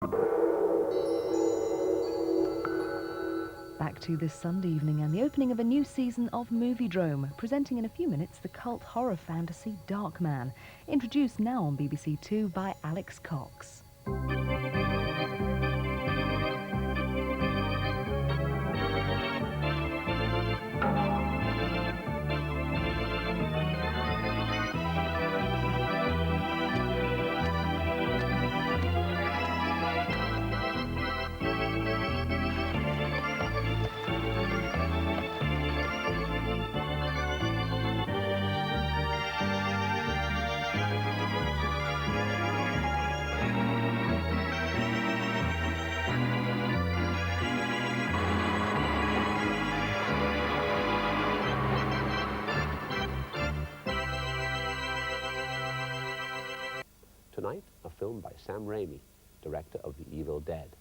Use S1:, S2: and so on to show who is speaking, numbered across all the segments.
S1: Back to this Sunday evening and the opening of a new season of Moviedrome, presenting in a few minutes the cult horror fantasy Darkman, introduced now on BBC Two by Alex Cox.
S2: Tonight, a film by Sam Raimi, director of The Evil Dead.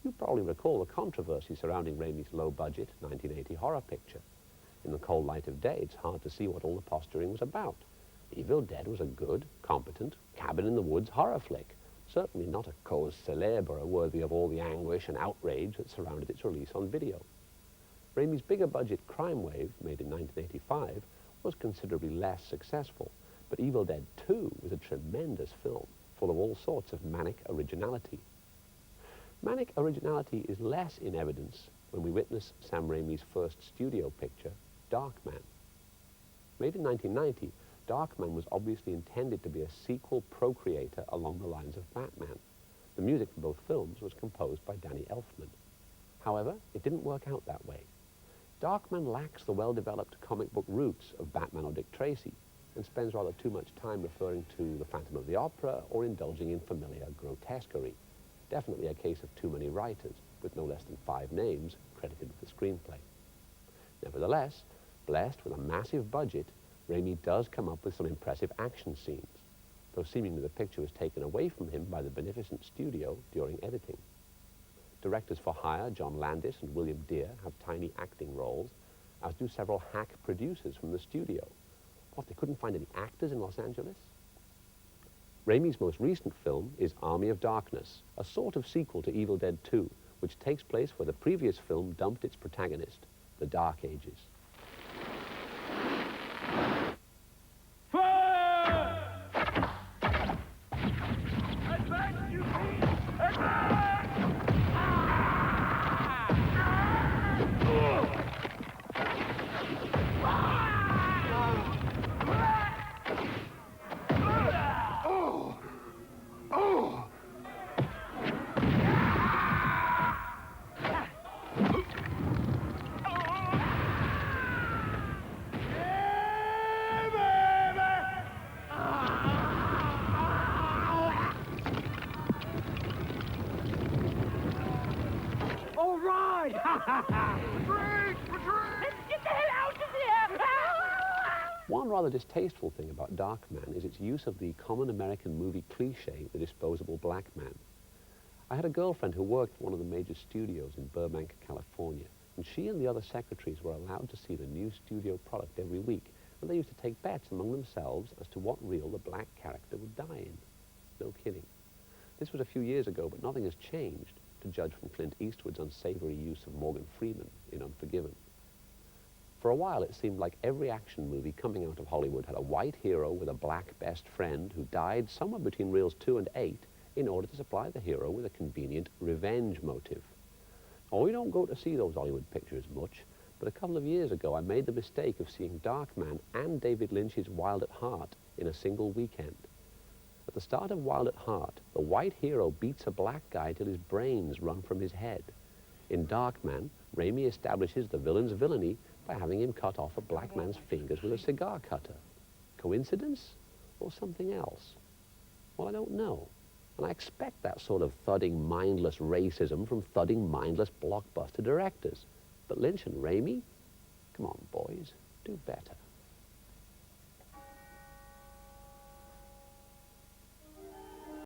S2: You probably recall the controversy surrounding Raimi's low-budget 1980 horror picture. In the cold light of day, it's hard to see what all the posturing was about. The Evil Dead was a good, competent, cabin-in-the-woods horror flick, certainly not a cause célèbre worthy of all the anguish and outrage that surrounded its release on video. Raimi's bigger-budget crime wave, made in 1985, was considerably less successful. But Evil Dead 2 was a tremendous film, full of all sorts of manic originality. Manic originality is less in evidence when we witness Sam Raimi's first studio picture, Darkman. Made in 1990, Darkman was obviously intended to be a sequel procreator along the lines of Batman. The music for both films was composed by Danny Elfman. However, it didn't work out that way. Darkman lacks the well-developed comic book roots of Batman or Dick Tracy, and spends rather too much time referring to the Phantom of the Opera or indulging in familiar grotesquerie. Definitely a case of too many writers, with no less than 5 names credited with the screenplay. Nevertheless, blessed with a massive budget, Raimi does come up with some impressive action scenes, though seemingly the picture was taken away from him by the beneficent studio during editing. Directors for hire John Landis and William Deere have tiny acting roles, as do several hack producers from the studio. What, they couldn't find any actors in Los Angeles? Raimi's most recent film is Army of Darkness, a sort of sequel to Evil Dead 2, which takes place where the previous film dumped its protagonist, the Dark Ages.
S3: Retreat! Retreat! Get the hell out of here!
S2: One rather distasteful thing about Darkman is its use of the common American movie cliché, the disposable black man. I had a girlfriend who worked for one of the major studios in Burbank, California, and she and the other secretaries were allowed to see the new studio product every week, and they used to take bets among themselves as to what reel the black character would die in. No kidding. This was a few years ago, but nothing has changed, to judge from Clint Eastwood's unsavory use of Morgan Freeman in Unforgiven. For a while, it seemed like every action movie coming out of Hollywood had a white hero with a black best friend who died somewhere between reels 2 and 8 in order to supply the hero with a convenient revenge motive. Oh, we don't go to see those Hollywood pictures much, but a couple of years ago I made the mistake of seeing Darkman and David Lynch's Wild at Heart in a single weekend. At the start of Wild at Heart, the white hero beats a black guy till his brains run from his head. In Darkman, Raimi establishes the villain's villainy by having him cut off a black man's fingers with a cigar cutter. Coincidence? Or something else? Well, I don't know. And I expect that sort of thudding, mindless racism from thudding, mindless blockbuster directors. But Lynch and Raimi? Come on, boys, do better.